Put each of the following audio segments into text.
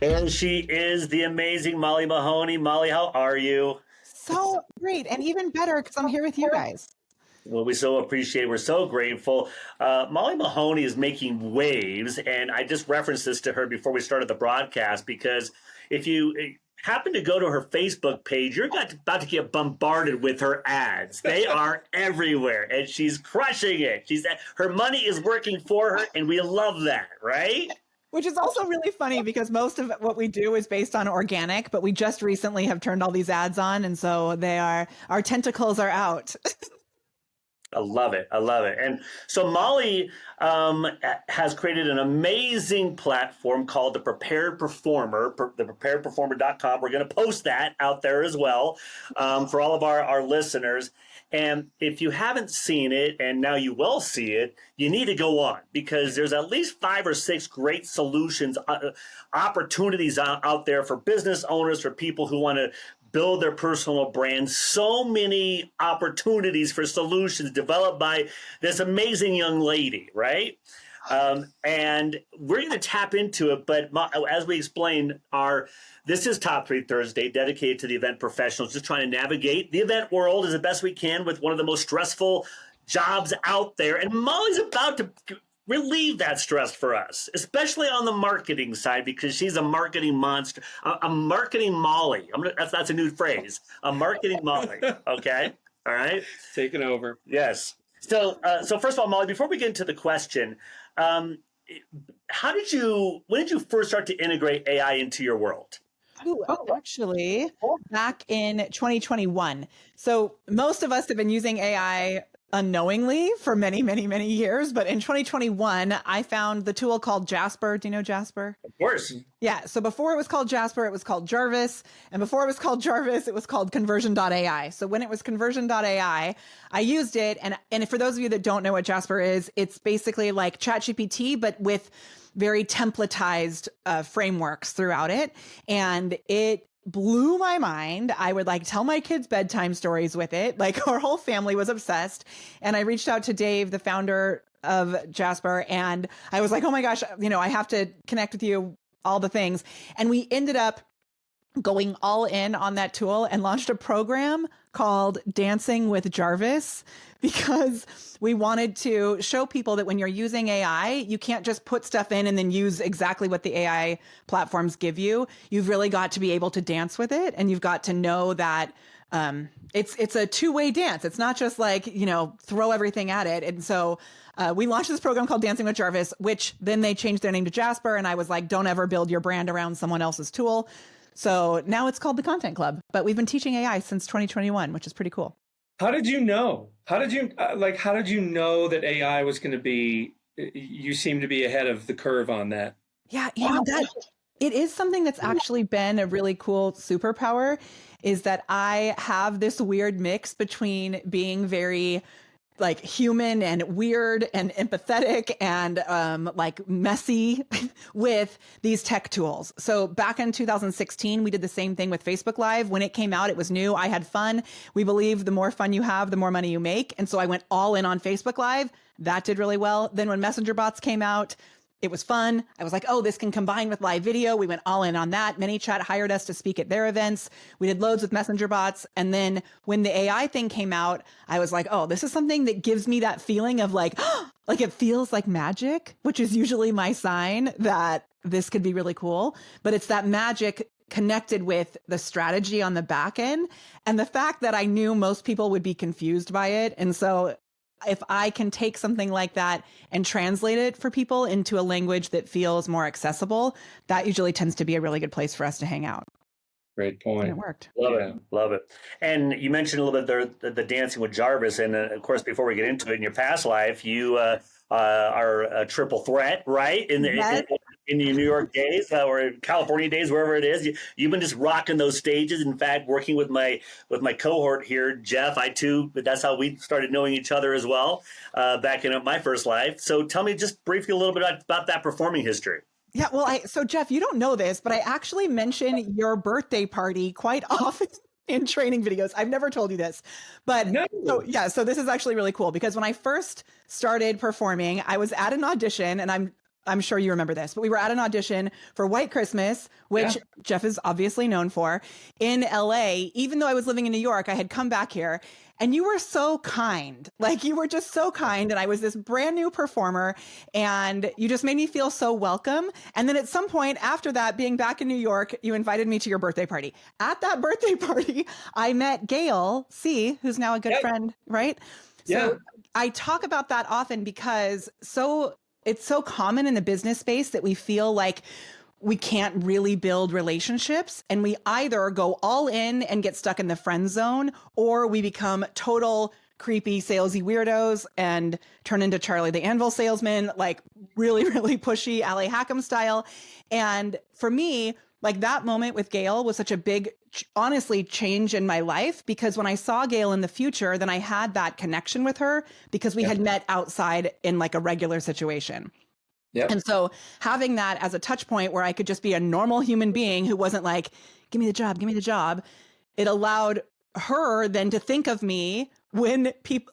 And she is the amazing Molly Mahoney. Molly, how are you? So great. And even better because I'm here with you guys. Well, we so appreciate. We're so grateful. Molly Mahoney is making waves, and I just referenced this to her before we started the broadcast because if you happen to go to her Facebook page, you're about to get bombarded with her ads. They are everywhere, and she's crushing it. Her money is working for her, and we love that, right? Which is also really funny because most of what we do is based on organic, but we just recently have turned all these ads on. And so our tentacles are out. I love it. I love it. And so Molly has created an amazing platform called The Prepared Performer, thepreparedperformer.com. We're going to post that out there as well for all of our listeners. And if you haven't seen it, and now you will see it, you need to go on because there's at least 5 or 6 great solutions, opportunities out there for business owners, for people who want to build their personal brand. So many opportunities for solutions developed by this amazing young lady, right? And we're going to tap into it. But as we explained, this is Top 3 Thursday, dedicated to the event professionals, just trying to navigate the event world as the best we can with one of the most stressful jobs out there. And Molly's about to relieve that stress for us, especially on the marketing side, because she's a marketing monster, a marketing Molly. That's a new phrase, a marketing Molly. Okay, all right, taking over. Yes. So first of all, Molly, before we get into the question, when did you first start to integrate AI into your world? Actually, back in 2021. So most of us have been using AI unknowingly for many, many, many years. But in 2021, I found the tool called Jasper. Do you know Jasper? Of course. Yeah. So before it was called Jasper, it was called Jarvis. And before it was called Jarvis, it was called conversion.ai. So when it was conversion.ai, I used it. And for those of you that don't know what Jasper is, it's basically like ChatGPT, but with very templatized frameworks throughout it. And it blew my mind. I would tell my kids bedtime stories with it. Our whole family was obsessed. And I reached out to Dave, the founder of Jasper, and I was like, oh my gosh, I have to connect with you, all the things. And we ended up going all in on that tool and launched a program called Dancing with Jarvis because we wanted to show people that when you're using AI, you can't just put stuff in and then use exactly what the AI platforms give you. You've really got to be able to dance with it, and you've got to know that it's a two-way dance. It's not just throw everything at it. And so we launched this program called Dancing with Jarvis, which then they changed their name to Jasper. And I was like, don't ever build your brand around someone else's tool. So now it's called the Content Club, but we've been teaching AI since 2021, which is pretty cool. How did you know? How did you know that AI was going to be, you seem to be ahead of the curve on that. Yeah, it is something that's actually been a really cool superpower, is that I have this weird mix between being very human and weird and empathetic and messy with these tech tools. So back in 2016, we did the same thing with Facebook Live. When it came out, it was new. I had fun. We believe the more fun you have, the more money you make. And so I went all in on Facebook Live. That did really well. Then when Messenger bots came out, it was fun. I was like, oh, this can combine with live video. We went all in on that. ManyChat hired us to speak at their events. We did loads with Messenger bots. And then when the AI thing came out, I was like, oh, this is something that gives me that feeling of it feels like magic, which is usually my sign that this could be really cool. But it's that magic connected with the strategy on the back end and the fact that I knew most people would be confused by it. And so if I can take something like that and translate it for people into a language that feels more accessible, that usually tends to be a really good place for us to hang out. Great point. And it worked. Love it. And you mentioned a little bit the dancing with Jarvis. And of course, before we get into it, in your past life, you are a triple threat, right? In your New York days or California days, wherever it is, you've been just rocking those stages. In fact, working with my cohort here, Jeff, that's how we started knowing each other as well back in my first life. So tell me just briefly a little bit about that performing history. Yeah, well, so Jeff, you don't know this, but I actually mention your birthday party quite often in training videos. I've never told you this, but no. So this is actually really cool because when I first started performing, I was at an audition and I'm sure you remember this, but we were at an audition for White Christmas, which Jeff is obviously known for, in LA. Even though I was living in New York, I had come back here, and you were so kind. Like, you were just so kind. And I was this brand new performer, and you just made me feel so welcome. And then at some point after that, being back in New York, you invited me to your birthday party. At that birthday party, I met Gail C., who's now a good friend, right? So I talk about that often because it's so common in the business space that we feel like we can't really build relationships, and we either go all in and get stuck in the friend zone, or we become total creepy salesy weirdos and turn into Charlie the Anvil salesman, like really, really pushy Ally Hackam style. And for me, like, that moment with Gail was such a big, honestly, change in my life, because when I saw Gail in the future, then I had that connection with her because we had met outside in like a regular situation. Yep. And so having that as a touch point where I could just be a normal human being who wasn't like, give me the job, it allowed her then to think of me when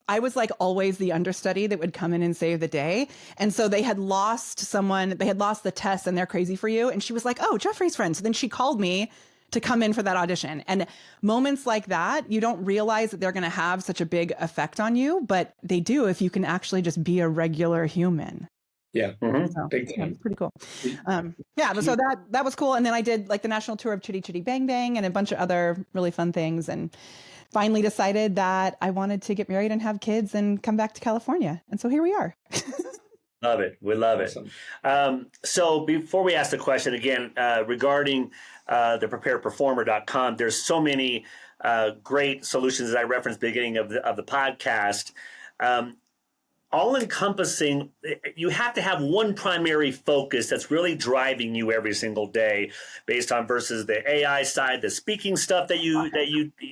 I was like always the understudy that would come in and save the day. And so they had lost the test, and they're crazy for you. And she was like, oh, Jeffrey's friend. So then she called me to come in for that audition. And moments like that, you don't realize that they're going to have such a big effect on you, but they do if you can actually just be a regular human. Yeah. So, it's pretty cool. So that was cool. And then I did like the national tour of Chitty Chitty Bang Bang and a bunch of other really fun things, and finally decided that I wanted to get married and have kids and come back to California. And so here we are. Love it. We love it. So before we ask the question again, regarding the preparedperformer.com, there's so many great solutions that I referenced at the beginning of the podcast. All encompassing, you have to have one primary focus that's really driving you every single day, based on versus the AI side, the speaking stuff that you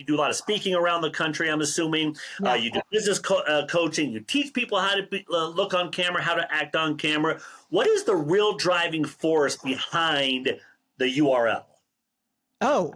do a lot of speaking around the country, I'm assuming. You do business coaching, you teach people how to look on camera, how to act on camera. What is the real driving force behind the URL? Oh,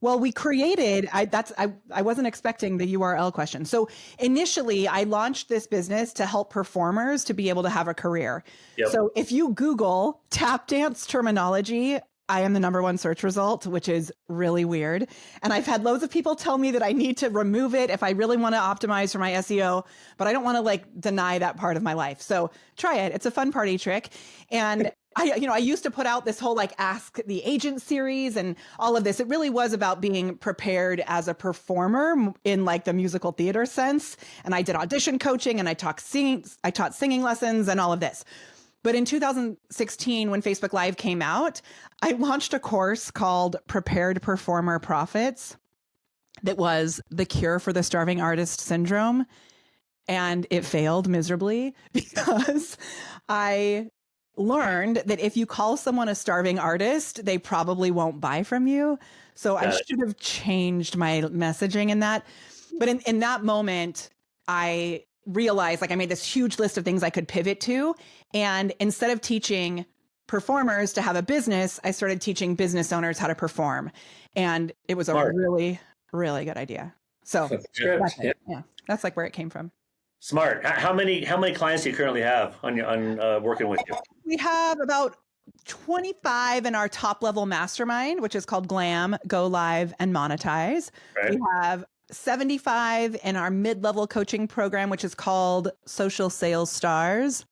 well, we created, I wasn't expecting the URL question. So initially I launched this business to help performers to be able to have a career. Yep. So if you Google tap dance terminology, I am the #1 search result, which is really weird. And I've had loads of people tell me that I need to remove it if I really want to optimize for my SEO, but I don't want to like deny that part of my life. So try it. It's a fun party trick. And I used to put out this whole like Ask the Agent series and all of this. It really was about being prepared as a performer in like the musical theater sense. And I did audition coaching, and I taught singing lessons and all of this. But in 2016, when Facebook Live came out, I launched a course called Prepared Performer Profits that was the cure for the starving artist syndrome. And it failed miserably because I learned that if you call someone a starving artist, they probably won't buy from you. So I should have changed my messaging in that. But in that moment, I realized like I made this huge list of things I could pivot to. And instead of teaching performers to have a business, I started teaching business owners how to perform. And it was a really, really good idea. So that's like where it came from. Smart. How many clients do you currently have on working with you? We have about 25 in our top level mastermind, which is called Glam, Go Live, and Monetize. Right. We have 75 in our mid-level coaching program, which is called Social Sales Stars.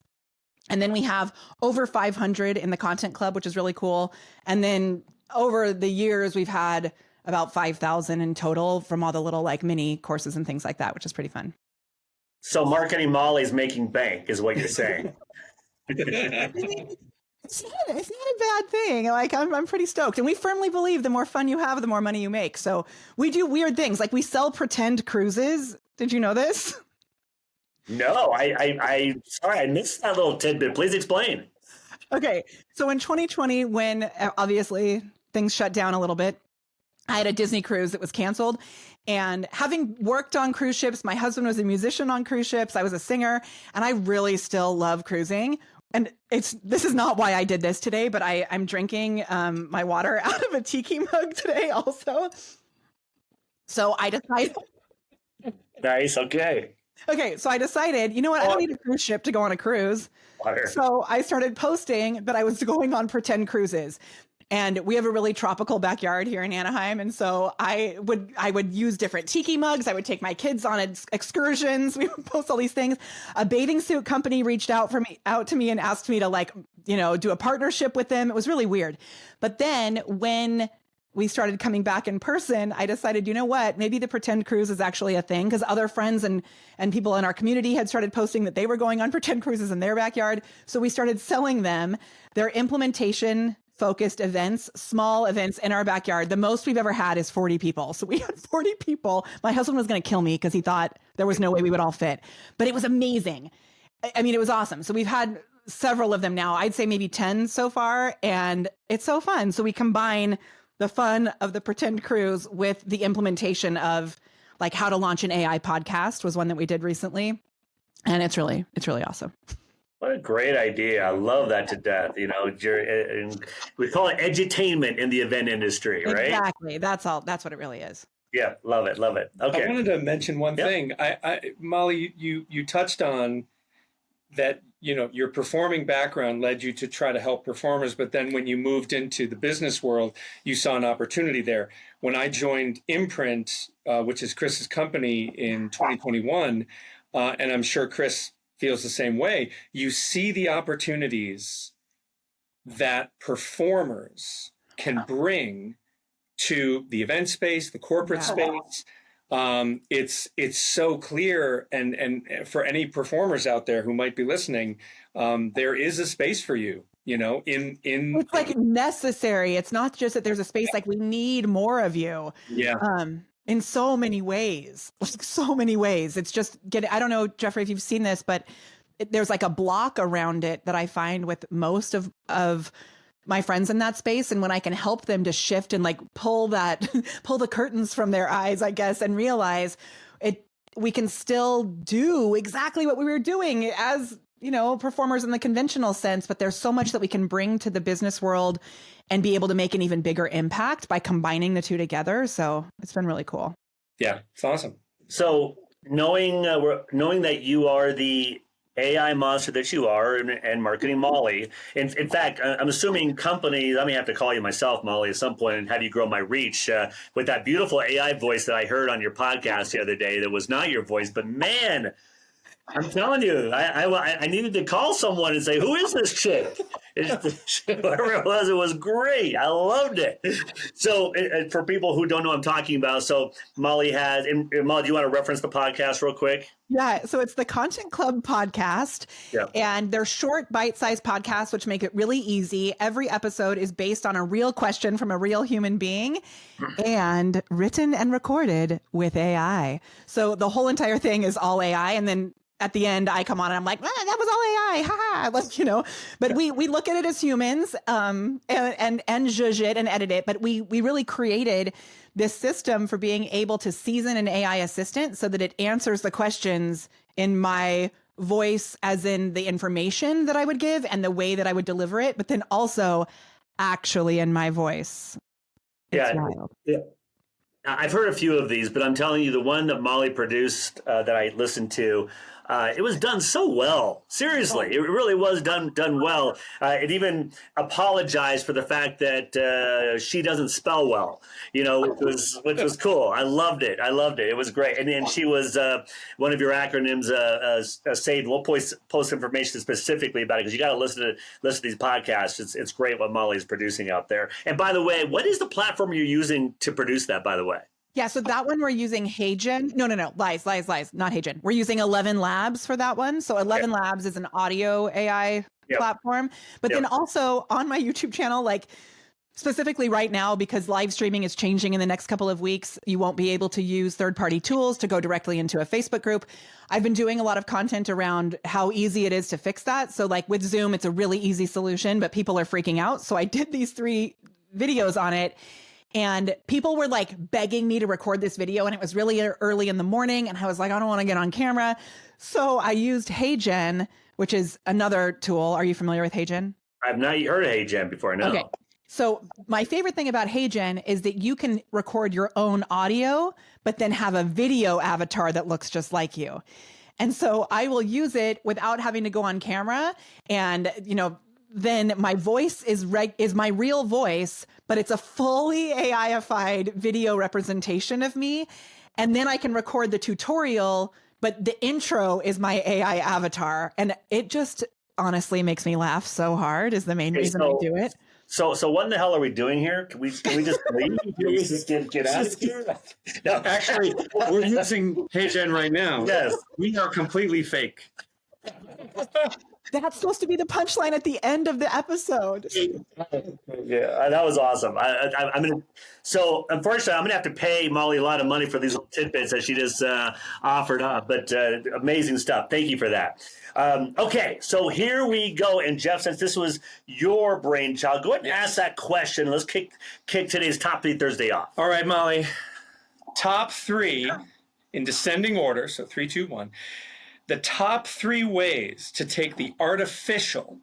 And then we have over 500 in the Content Club, which is really cool. And then over the years, we've had about 5,000 in total from all the little like mini courses and things like that, which is pretty fun. So marketing Molly's making bank is what you're saying. It's not a bad thing. Like I'm pretty stoked. And we firmly believe the more fun you have, the more money you make. So we do weird things. Like we sell pretend cruises. Did you know this? No, I sorry, I missed that little tidbit. Please explain. Okay. So in 2020, when obviously things shut down a little bit, I had a Disney cruise that was canceled. And having worked on cruise ships, my husband was a musician on cruise ships. I was a singer, and I really still love cruising. And this is not why I did this today, but I'm drinking my water out of a tiki mug today also. So I decided. Nice. Okay. Okay, so I decided, you know what? I don't need a cruise ship to go on a cruise. Water. So I started posting that I was going on pretend cruises. And we have a really tropical backyard here in Anaheim. And so I would use different tiki mugs. I would take my kids on excursions. We would post all these things. A bathing suit company reached out to me and asked me to, like, you know, do a partnership with them. It was really weird. But then when we started coming back in person, I decided, you know what, maybe the pretend cruise is actually a thing, because other friends and people in our community had started posting that they were going on pretend cruises in their backyard. So we started selling them. Their implementation focused events, small events in our backyard. The most we've ever had is 40 people. So we had 40 people. My husband was going to kill me because he thought there was no way we would all fit, but it was amazing. I mean, it was awesome. So we've had several of them now. I'd say maybe 10 so far, and it's so fun. So we combine the fun of the pretend cruise with the implementation of, like, how to launch an AI podcast was one that we did recently. And it's really awesome. What a great idea. I love that to death. You know, we call it edutainment in the event industry, right? Exactly. That's what it really is. Yeah, love it. Love it. Okay. I wanted to mention one thing. Molly, you touched on that, you know, your performing background led you to try to help performers, but then when you moved into the business world, you saw an opportunity there. When I joined Imprint, which is Chris's company, in 2021, and I'm sure Chris feels the same way, you see the opportunities that performers can bring to the event space, the corporate space. It's so clear, and for any performers out there who might be listening, there is a space for you. You know, it's like necessary. It's not just that there's a space, like, we need more of you. Yeah. In so many ways, like so many ways. It's just I don't know, Jeffrey, if you've seen this, but there's like a block around it that I find with most of my friends in that space. And when I can help them to shift and, like, pull the curtains from their eyes, I guess, and realize we can still do exactly what we were doing as, you know, performers in the conventional sense, but there's so much that we can bring to the business world and be able to make an even bigger impact by combining the two together. So it's been really cool. Yeah, it's awesome. So knowing that you are the AI monster that you are, and marketing Molly. In fact, I'm assuming companies, I may have to call you myself, Molly, at some point and have you grow my reach with that beautiful AI voice that I heard on your podcast the other day that was not your voice, but man, I'm telling you, I needed to call someone and say, who is this chick? Whoever it was great. I loved it. So for people who don't know what I'm talking about, so Molly has, and Molly, do you want to reference the podcast real quick? Yeah, so it's the Content Club podcast, and they're short, bite-sized podcasts, which make it really easy. Every episode is based on a real question from a real human being, and written and recorded with AI. So the whole entire thing is all AI, and then at the end, I come on and I'm like, that was all AI, haha, like, you know. But we look at it as humans, and zhuzh it and edit it. But we really created this system for being able to season an AI assistant so that it answers the questions in my voice, as in the information that I would give and the way that I would deliver it, but then also actually in my voice. It's wild. Yeah. I've heard a few of these, but I'm telling you, the one that Molly produced that I listened to, it was done so well. Seriously, it really was done well. It even apologized for the fact that she doesn't spell well, you know, which was cool. I loved it. It was great. And then she was one of your acronyms, saved. We'll post information specifically about it, because you got to listen to these podcasts. It's great what Molly's producing out there. And by the way, what is the platform you're using to produce that, by the way? Yeah, so that one we're using HeyGen. No, lies, not HeyGen. We're using 11 Labs for that one. So 11 Labs is an audio AI platform. But then also on my YouTube channel, like specifically right now, because live streaming is changing in the next couple of weeks, you won't be able to use third-party tools to go directly into a Facebook group. I've been doing a lot of content around how easy it is to fix that. So like with Zoom, it's a really easy solution, but people are freaking out. So I did these 3 videos on it. And people were like begging me to record this video, and it was really early in the morning, and I was like, I don't want to get on camera. So I used HeyGen, which is another tool. Are you familiar with HeyGen? I've not heard of HeyGen before, no. Okay. So my favorite thing about HeyGen is that you can record your own audio, but then have a video avatar that looks just like you. And so I will use it without having to go on camera. And, then my voice is my real voice, but it's a fully AI-ified video representation of me. And then I can record the tutorial, but the intro is my AI avatar. And it just honestly makes me laugh so hard is the main reason I do it. So what in the hell are we doing here? Can we just leave? Can we just get out of here? No, actually, we're using HeyGen right now. Yes. We are completely fake. That's supposed to be the punchline at the end of the episode. Yeah, that was awesome. I'm gonna. So unfortunately, I'm gonna have to pay Molly a lot of money for these little tidbits that she just offered up. But amazing stuff. Thank you for that. Okay, so here we go. And Jeff, since this was your brainchild, go ahead and ask that question. Let's kick today's Top 3 Thursday off. All right, Molly. Top 3 in descending order. So 3, 2, 1. The top 3 ways to take the artificial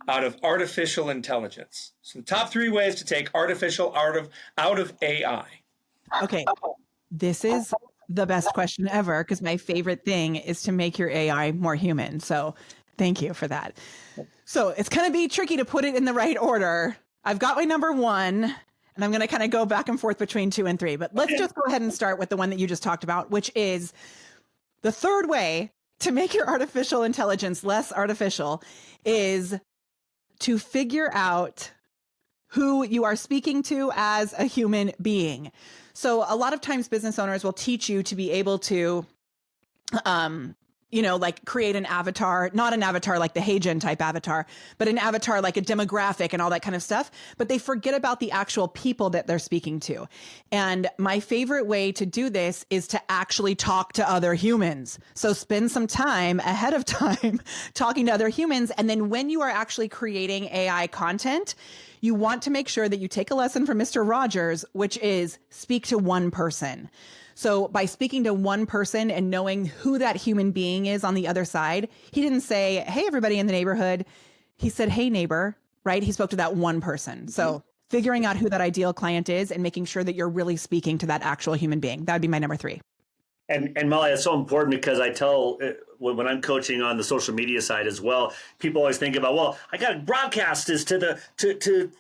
out of artificial intelligence. So the top 3 ways to take artificial out of AI. Okay, this is the best question ever because my favorite thing is to make your AI more human. So thank you for that. So it's going to be tricky to put it in the right order. I've got my number 1, and I'm going to kind of go back and forth between 2 and 3. But let's just go ahead and start with the one that you just talked about, which is the third way to make your artificial intelligence less artificial is to figure out who you are speaking to as a human being. So a lot of times business owners will teach you to be able to, like create an avatar, not an avatar like the HeyGen type avatar, but an avatar like a demographic and all that kind of stuff. But they forget about the actual people that they're speaking to. And my favorite way to do this is to actually talk to other humans. So spend some time ahead of time talking to other humans. And then when you are actually creating AI content, you want to make sure that you take a lesson from Mr. Rogers, which is speak to one person. So by speaking to one person and knowing who that human being is on the other side, he didn't say, hey, everybody in the neighborhood. He said, hey, neighbor, right? He spoke to that one person. So figuring out who that ideal client is and making sure that you're really speaking to that actual human being. That would be my number 3. And Molly, it's so important because I tell when I'm coaching on the social media side as well, people always think about, well, I got to broadcast this to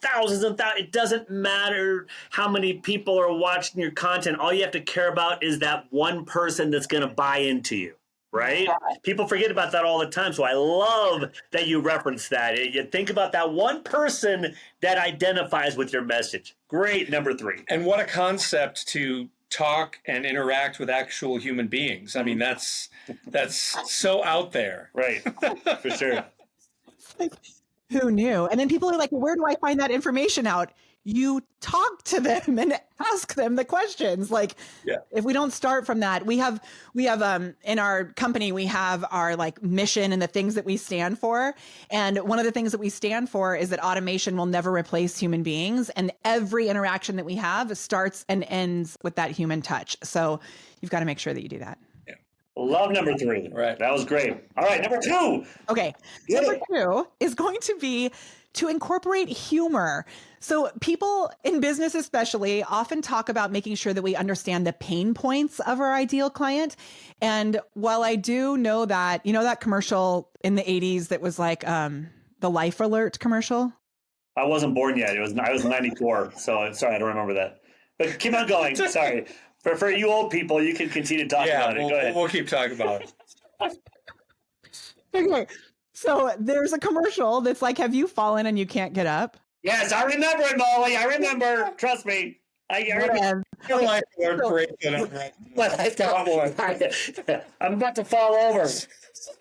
thousands and thousands. It doesn't matter how many people are watching your content. All you have to care about is that one person that's going to buy into you, right? People forget about that all the time. So I love that you reference that. You think about that one person that identifies with your message. Great, number 3. And what a concept to talk and interact with actual human beings. I mean, that's so out there. Right, for sure. Like, who knew? And then people are like, where do I find that information out? You talk to them and ask them the questions. Like, if we don't start from that, we have in our company, we have our like mission and the things that we stand for. And one of the things that we stand for is that automation will never replace human beings. And every interaction that we have starts and ends with that human touch. So you've got to make sure that you do that. Love number 3. Right. That was great. All right, number 2. Okay. Number 2 is going to be to incorporate humor. So people in business especially often talk about making sure that we understand the pain points of our ideal client. And while I do know that, that commercial in the 80s that was like the Life Alert commercial? I wasn't born yet. I was 94. So sorry, I don't remember that. But keep on going. Sorry. For you old people, you can continue to talk about it. Go ahead. We'll keep talking about it. Okay. So there's a commercial that's like, have you fallen and you can't get up? Yes, I remember it, Molly. I remember. Trust me. I remember. I'm about to fall over.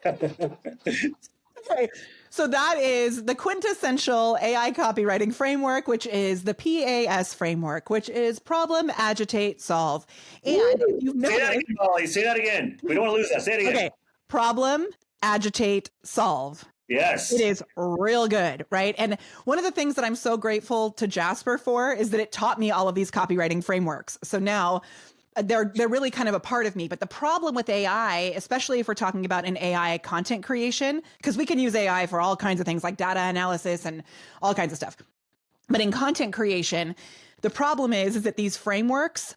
Okay. So that is the quintessential AI copywriting framework, which is the PAS framework, which is problem, agitate, solve. And you've Say that again, Molly. Say that again. We don't want to lose that. Say it again. Okay. Problem, agitate, solve. Yes. It is real good, right? And one of the things that I'm so grateful to Jasper for is that it taught me all of these copywriting frameworks. So now they're really kind of a part of me. But the problem with AI, especially if we're talking about an AI content creation, because we can use AI for all kinds of things like data analysis and all kinds of stuff. But in content creation, the problem is that these frameworks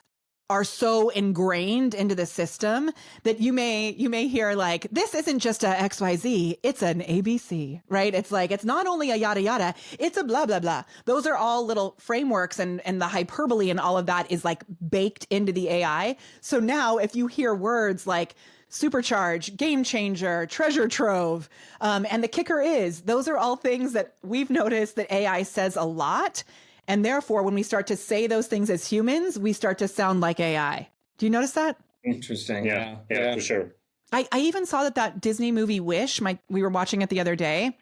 are so ingrained into the system that you may hear like, this isn't just a XYZ, it's an ABC, right? It's like, it's not only a yada yada, it's a blah blah blah. Those are all little frameworks, and the hyperbole and all of that is like baked into the AI. So now if you hear words like supercharge, game changer, treasure trove, and the kicker is those are all things that we've noticed that AI says a lot. And therefore, when we start to say those things as humans, we start to sound like AI. Do you notice that? Interesting. Yeah, for sure. I even saw that Disney movie Wish, we were watching it the other day,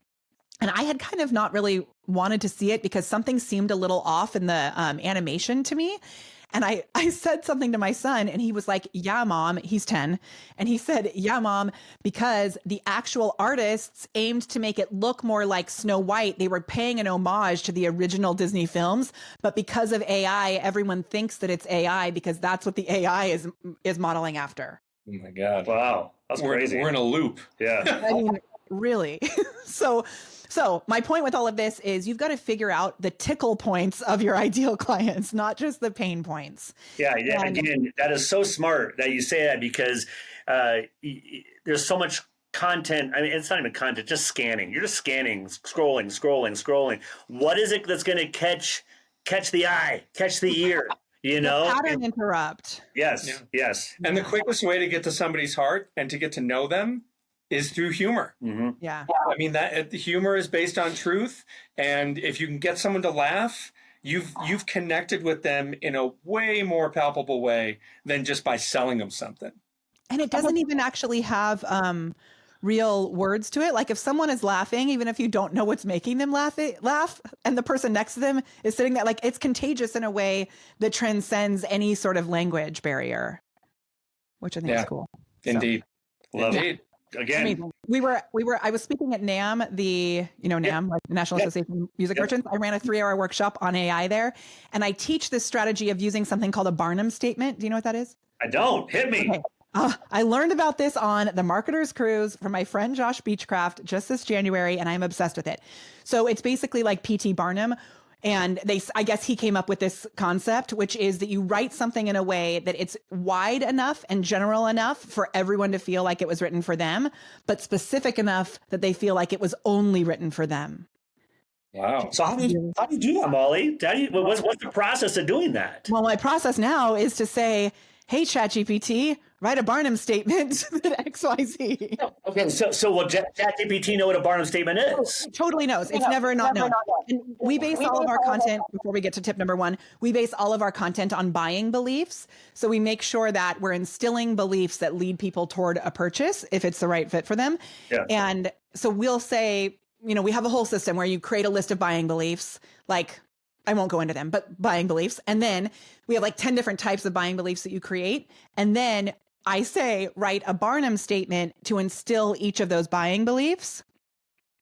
and I had kind of not really wanted to see it because something seemed a little off in the animation to me. And I said something to my son and he was like, yeah, mom, he's 10. And he said, yeah, mom, because the actual artists aimed to make it look more like Snow White. They were paying an homage to the original Disney films. But because of AI, everyone thinks that it's AI because that's what the AI is modeling after. Oh my God. Wow. That's crazy. We're in a loop. Yeah. I mean, really. So my point with all of this is you've got to figure out the tickle points of your ideal clients, not just the pain points. Yeah. Again, that is so smart that you say that because there's so much content. I mean, it's not even content, just scanning. You're just scanning, scrolling. What is it that's going to catch the eye, catch the ear? You know, pattern interrupt. Yes. And the quickest way to get to somebody's heart and to get to know them is through humor. Mm-hmm. Yeah. I mean, that humor is based on truth. And if you can get someone to laugh, you've connected with them in a way more palpable way than just by selling them something. And it doesn't even actually have real words to it. Like if someone is laughing, even if you don't know what's making them laugh, and the person next to them is sitting there, like it's contagious in a way that transcends any sort of language barrier, which I think is cool. Indeed. Love Indeed. it. Again, I was speaking at NAM, NAM, like the National Association of Music Merchants. I ran a 3-hour workshop on AI there, and I teach this strategy of using something called a Barnum statement. Do you know what that is? I don't. Hit me. Okay. I learned about this on the Marketer's Cruise from my friend Josh Beechcraft just this January, and I'm obsessed with it. So it's basically like P.T. Barnum. And I guess he came up with this concept, which is that you write something in a way that it's wide enough and general enough for everyone to feel like it was written for them, but specific enough that they feel like it was only written for them. Wow. So how do you do that, Molly? What's the process of doing that? Well, my process now is to say, hey, ChatGPT, write a Barnum statement that XYZ. Okay, so will ChatGPT know what a Barnum statement is? It totally knows. It's never not known. And we base all of our content, before we get to tip number 1, we base all of our content on buying beliefs. So we make sure that we're instilling beliefs that lead people toward a purchase if it's the right fit for them. Yeah. And so we'll say, we have a whole system where you create a list of buying beliefs, like I won't go into them, but buying beliefs. And then we have like 10 different types of buying beliefs that you create. And then I say, write a Barnum statement to instill each of those buying beliefs.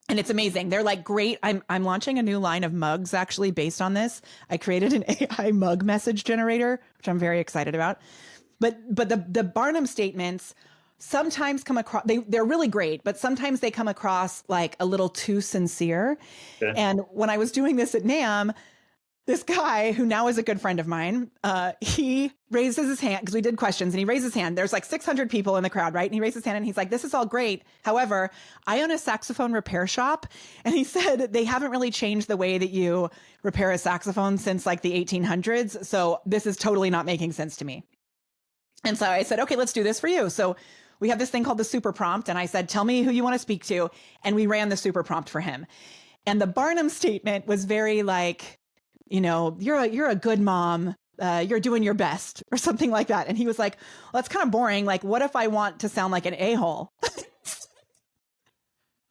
And it's amazing. They're like great. I'm launching a new line of mugs actually based on this. I created an AI mug message generator, which I'm very excited about. But the Barnum statements sometimes come across, they're really great, but sometimes they come across like a little too sincere. Yeah. And when I was doing this at NAM, this guy who now is a good friend of mine, he raises his hand because we did questions and he raised his hand. There's like 600 people in the crowd, right? And he raised his hand and he's like, this is all great. However, I own a saxophone repair shop. And he said they haven't really changed the way that you repair a saxophone since like the 1800s. So this is totally not making sense to me. And so I said, okay, let's do this for you. So we have this thing called the super prompt. And I said, tell me who you want to speak to. And we ran the super prompt for him. And the Barnum statement was very like, you're a good mom. You're doing your best or something like that. And he was like, well, that's kind of boring. Like, what if I want to sound like an a-hole?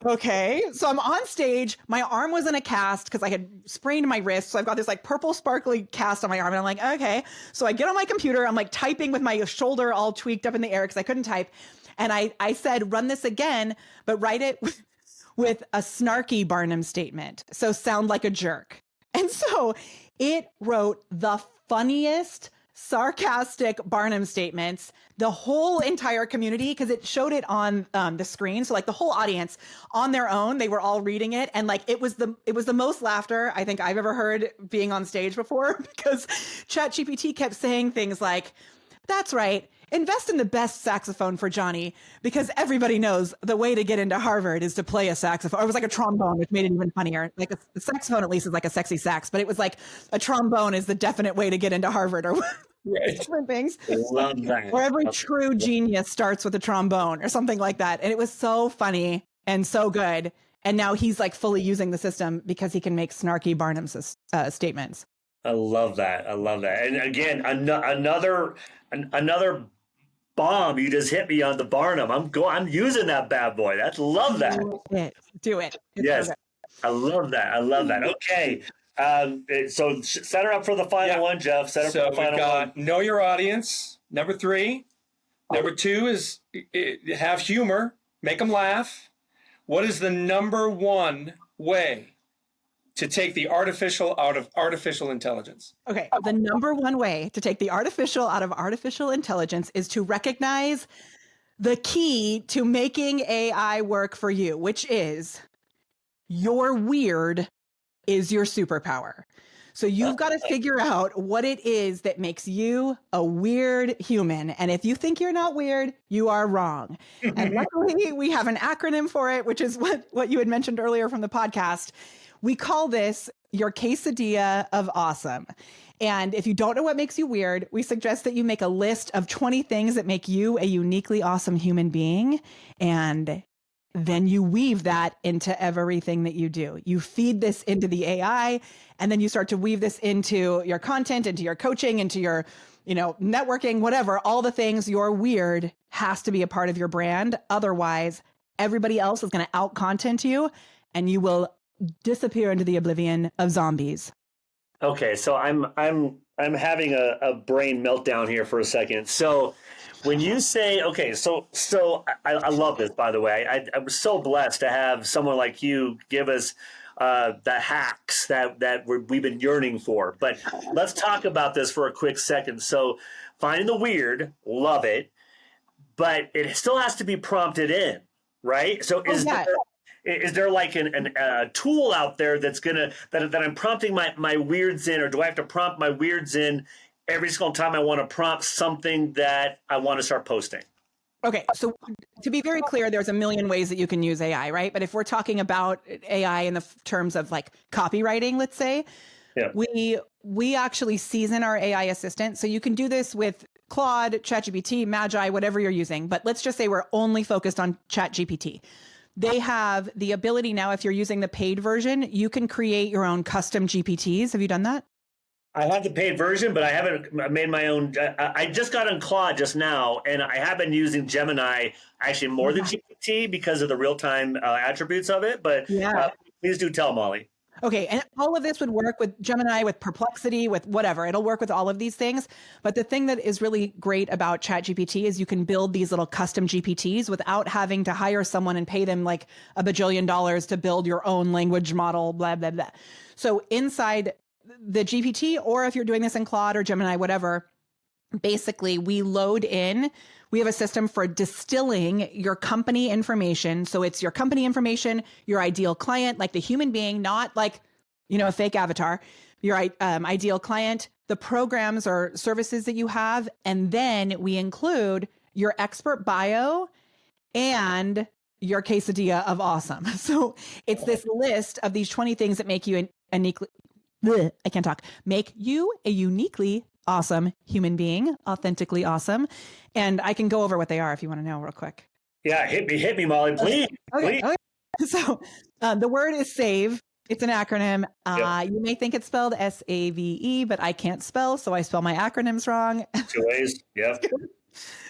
Okay. So I'm on stage. My arm was in a cast because I had sprained my wrist. So I've got this like purple sparkly cast on my arm. And I'm like, okay. So I get on my computer. I'm like typing with my shoulder all tweaked up in the air because I couldn't type. And I said, run this again, but write it with a snarky Barnum statement. So sound like a jerk. And so it wrote the funniest, sarcastic Barnum statements, the whole entire community, because it showed it on the screen. So like the whole audience on their own, they were all reading it. And like it was the most laughter I think I've ever heard being on stage before, because ChatGPT kept saying things like, That's right. Invest in the best saxophone for Johnny, because everybody knows the way to get into Harvard is to play a saxophone. Or it was like a trombone, which made it even funnier. Like a saxophone, at least, is like a sexy sax, but it was like a trombone is the definite way to get into Harvard, or Right. different things. Love that. Or every true genius starts with a trombone or something like that. And it was so funny and so good. And now he's like fully using the system because he can make snarky Barnum statements. I love that. I love that. And again, another bomb you just hit me on the Barnum. I'm using that bad boy. Love that. Do it. It's Yes. so good. I love that. I love that. Okay. So set her up for the final one, Jeff. Set her So for the final we've got one. know your audience. Number 3. Number 2 is have humor. Make them laugh. What is the number 1 way to take the artificial out of artificial intelligence? Okay. The number 1 way to take the artificial out of artificial intelligence is to recognize the key to making AI work for you, which is your weird is your superpower. So you've got to figure out what it is that makes you a weird human. And if you think you're not weird, you are wrong. And luckily, we have an acronym for it, which is what you had mentioned earlier from the podcast. We call this your quesadilla of awesome. And if you don't know what makes you weird, we suggest that you make a list of 20 things that make you a uniquely awesome human being. And then you weave that into everything that you do. You feed this into the AI, and then you start to weave this into your content, into your coaching, into your, networking, whatever, all the things. Your weird has to be a part of your brand. Otherwise, everybody else is going to out content you, and you will disappear into the oblivion of zombies. Okay, so I'm having a brain meltdown here for a second. So when you say, okay, so I love this, by the way. I was so blessed to have someone like you give us the hacks that we've been yearning for. But let's talk about this for a quick second. So finding the weird, love it, but it still has to be prompted in, right? So is there like a tool out there that I'm prompting my weirds in, or do I have to prompt my weirds in every single time I want to prompt something that I want to start posting? Okay, so to be very clear, there's a million ways that you can use AI, right? But if we're talking about AI in the terms of like copywriting, let's say, yeah, we actually season our AI assistant. So you can do this with Claude, ChatGPT, Magi, whatever you're using. But let's just say we're only focused on ChatGPT. They have the ability now, if you're using the paid version, you can create your own custom GPTs. Have you done that? I have the paid version, but I haven't made my own. I just got on Claude just now, and I have been using Gemini actually more than GPT because of the real-time attributes of it. But please do tell, Molly. Okay, and all of this would work with Gemini, with Perplexity, with whatever. It'll work with all of these things. But the thing that is really great about ChatGPT is you can build these little custom GPTs without having to hire someone and pay them like $1 bajillion to build your own language model, blah, blah, blah. So inside the GPT, or if you're doing this in Claude or Gemini, whatever, basically we have a system for distilling your company information. So it's your company information, your ideal client, like the human being, not like, a fake avatar, your ideal client, the programs or services that you have. And then we include your expert bio and your quesadilla of awesome. So it's this list of these 20 things that make you make you a uniquely awesome human being, authentically awesome. And I can go over what they are if you want to know real quick. Yeah, hit me, Molly, please. Okay. So the word is SAVE. It's an acronym. Yep. You may think it's spelled SAVE, but I can't spell, so I spell my acronyms wrong. 2 ways. Yep.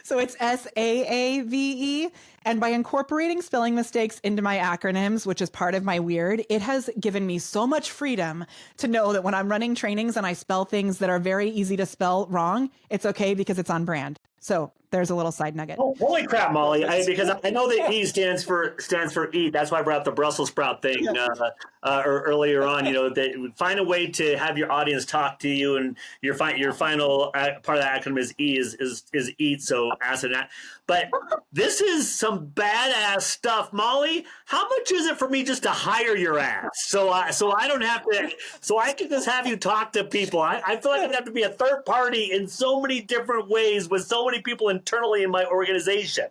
So it's SAAVE. And by incorporating spelling mistakes into my acronyms, which is part of my weird, it has given me so much freedom to know that when I'm running trainings and I spell things that are very easy to spell wrong, it's okay because it's on brand. So there's a little side nugget. Oh, holy crap, Molly! Because I know that E stands for eat. That's why I brought up the Brussels sprout thing earlier on. They find a way to have your audience talk to you, and your final part of the acronym is E is eat. So acid. But this is some badass stuff, Molly. How much is it for me just to hire your ass? So I don't have to. So I can just have you talk to people. I feel like I'd have to be a third party in so many different ways with so many people internally in my organization.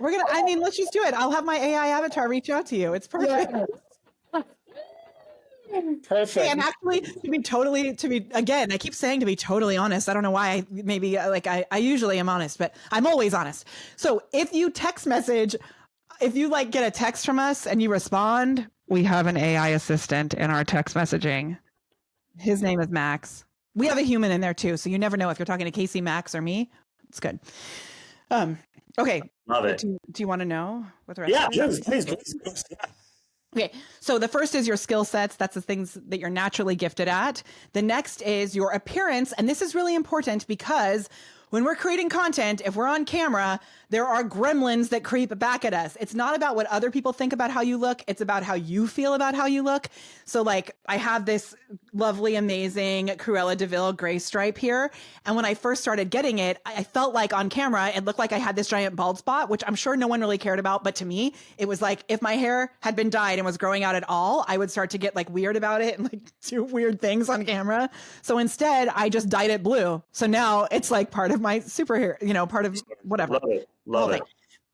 Let's just do it. I'll have my AI avatar reach out to you. It's perfect. Yeah. Perfect. And actually, again, I keep saying to be totally honest. I don't know why. I usually am honest, but I'm always honest. So if you get a text from us and you respond, we have an AI assistant in our text messaging. His name is Max. We have a human in there too, so you never know if you're talking to Casey, Max, or me. It's good. Okay. Love it. Do you want to know what the rest? Yeah, is? please. Okay, so the first is your skill sets. That's the things that you're naturally gifted at. The next is your appearance. And this is really important because when we're creating content, if we're on camera, there are gremlins that creep back at us. It's not about what other people think about how you look. It's about how you feel about how you look. So like I have this lovely, amazing Cruella de Vil gray stripe here. And when I first started getting it, I felt like on camera, it looked like I had this giant bald spot, which I'm sure no one really cared about. But to me, it was like if my hair had been dyed and was growing out at all, I would start to get like weird about it and like do weird things on camera. So instead, I just dyed it blue. So now it's like part of my superhero, part of whatever. Love it.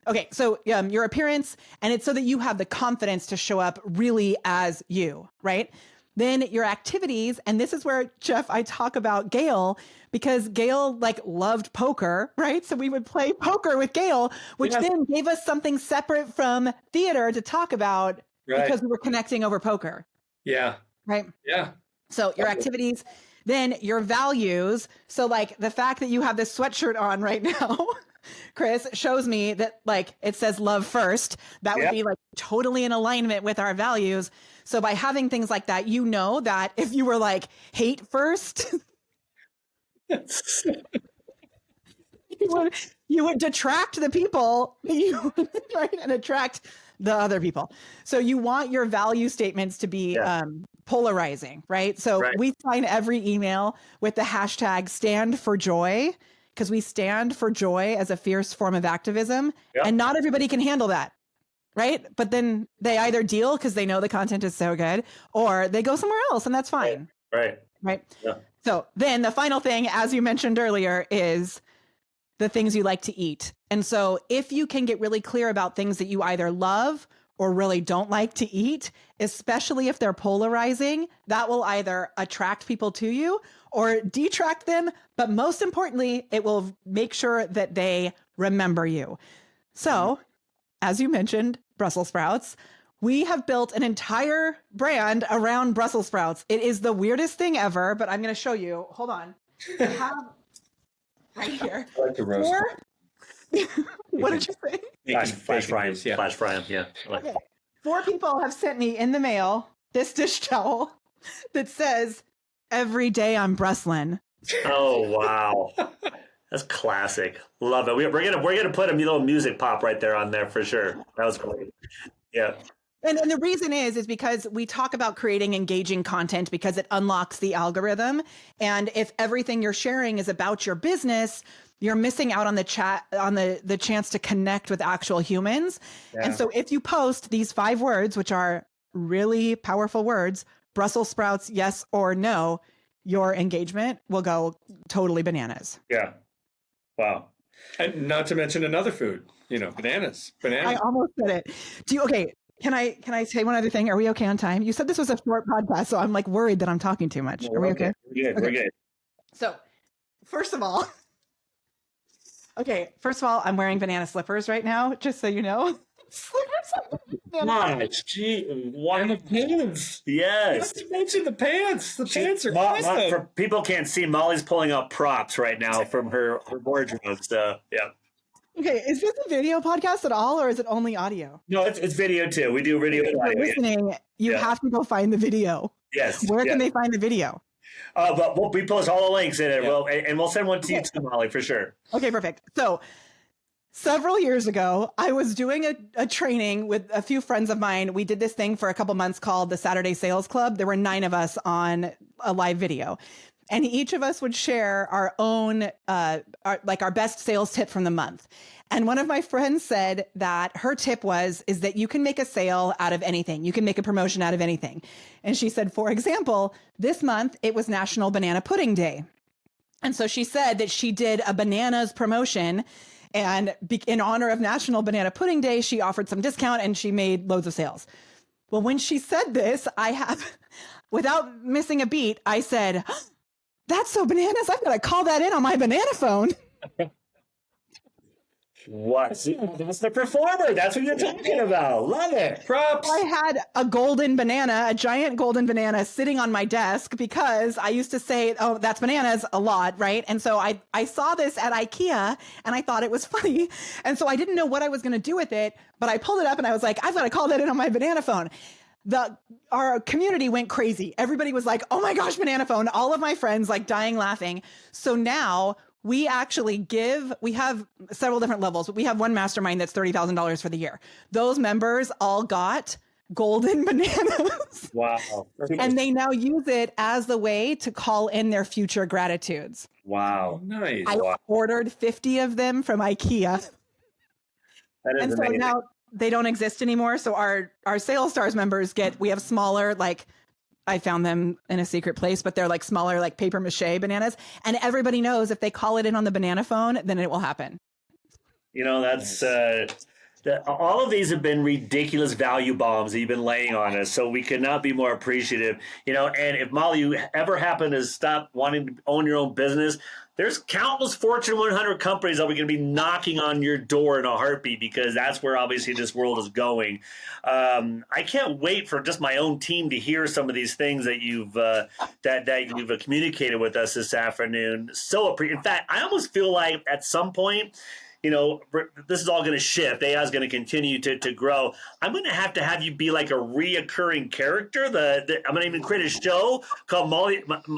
Okay, so your appearance, and it's so that you have the confidence to show up really as you, right? Then your activities, and this is where, Jeff, I talk about Gail, because Gail loved poker, right? So we would play poker with Gail, which then gave us something separate from theater to talk about because we were connecting over poker. Yeah. Right? Yeah. So your activities, then your values. So the fact that you have this sweatshirt on right now, Chris, shows me that it says love first. That would be totally in alignment with our values. So by having things like that, that if you were hate first, you would detract the people, right, and attract the other people. So you want your value statements to be polarizing, right? So we sign every email with the hashtag stand for joy, because we stand for joy as a fierce form of activism, and not everybody can handle that, right? But then they either deal because they know the content is so good, or they go somewhere else, and that's fine. Right. Yeah. So then the final thing, as you mentioned earlier, is the things you like to eat. And so if you can get really clear about things that you either love or really don't like to eat, especially if they're polarizing, that will either attract people to you or detract them. But most importantly, it will make sure that they remember you. So, as you mentioned, Brussels sprouts, we have built an entire brand around Brussels sprouts. It is the weirdest thing ever, but I'm going to show you. Hold on. I have right here. I like the roast. What did you say? Flash fry him. Yeah. Flash fry him. Yeah. Okay. 4 people have sent me in the mail this dish towel that says, "Every day I'm Breslin." Oh wow, that's classic. Love it. We're gonna put a little music pop right there on there for sure. That was great. Yeah. And the reason is because we talk about creating engaging content because it unlocks the algorithm. And if everything you're sharing is about your business, you're missing out on the the chance to connect with actual humans. Yeah. And so if you post these 5 words, which are really powerful words, Brussels sprouts, yes or no, your engagement will go totally bananas. Yeah. Wow. And not to mention another food, bananas. I almost said it. Okay. Can I say one other thing? Are we okay on time? You said this was a short podcast, so I'm worried that I'm talking too much. Are we okay? We're good. So first of all, I'm wearing banana slippers right now, just so you know. Nice. Gee, one of the pants. Yes. You mention the pants. The pants are awesome. For people can't see, Molly's pulling out props right now from her wardrobe. So yeah. Okay, is this a video podcast at all, or is it only audio? No, it's video too. We do video. If you're listening, you have to go find the video. Yes. Where can they find the video? But we post all the links in it. Yeah. We'll send one to you too, Molly, for sure. Okay, perfect. So several years ago, I was doing a training with a few friends of mine. We did this thing for a couple months called the Saturday Sales Club. There were 9 of us on a live video. and each of us would share our own, our best sales tip from the month. And one of my friends said that her tip is that you can make a sale out of anything. You can make a promotion out of anything. And she said, for example, this month it was National Banana Pudding Day. And so she said that she did a bananas promotion, and in honor of National Banana Pudding Day, she offered some discount and she made loads of sales. Well, when she said this, without missing a beat, I said, that's so bananas. I've got to call that in on my banana phone. What? That's the performer. That's what you're talking about. Love it. Props. I had a golden banana, a giant golden banana sitting on my desk because I used to say, oh, that's bananas a lot, right? And so I saw this at IKEA and I thought it was funny. And so I didn't know what I was going to do with it, but I pulled it up and I was like, I've got to call that in on my banana phone. Our community went crazy. Everybody was like, oh my gosh, banana phone. All of my friends like dying laughing. So now we actually we have several different levels, but we have one mastermind that's $30,000 for the year. Those members all got golden bananas. Wow. And they now use it as the way to call in their future gratitudes. Wow. Nice. I ordered 50 of them from IKEA. That is and so amazing. now they don't exist anymore. So our Sales Stars members we have smaller, like, I found them in a secret place, but they're like smaller, like paper mache bananas. And everybody knows if they call it in on the banana phone, then it will happen. You know, that's all of these have been ridiculous value bombs that you've been laying on us. So we could not be more appreciative. You know, and if Molly, you ever happen to stop wanting to own your own business, there's countless Fortune 100 companies that are going to be knocking on your door in a heartbeat, because that's where obviously this world is going. I can't wait for just my own team to hear some of these things that you've you've communicated with us this afternoon. In fact, I almost feel like at some point, you know, this is all going to shift. AI is going to continue to grow. I'm going to have you be like a reoccurring character. I'm going to even create a show called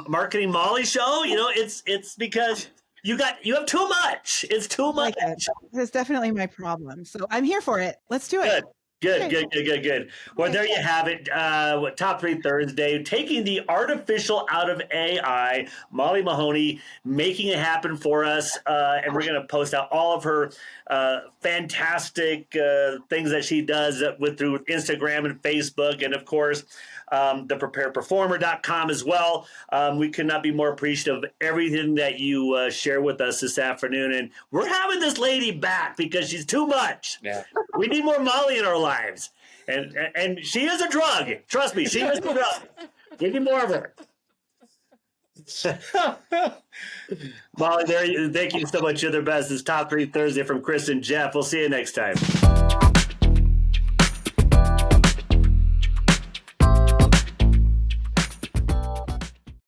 Marketing Molly Show. You know, it's because you have too much. It's too much. That's definitely my problem. So I'm here for it. Let's do it. Good. Well, there you have it. Top 3 Thursday, taking the artificial out of AI. Molly Mahoney making it happen for us, and we're going to post out all of her fantastic things that she does through Instagram and Facebook, and of course, the preparedperformer.com as well. We could not be more appreciative of everything that you share with us this afternoon, and we're having this lady back because she's too much. Yeah. We need more Molly in our lives, and she is a drug. Trust me, she is a drug. We need more of her. Molly, thank you so much. You're the best. It's Top 3 Thursday from Chris and Jeff. We'll see you next time.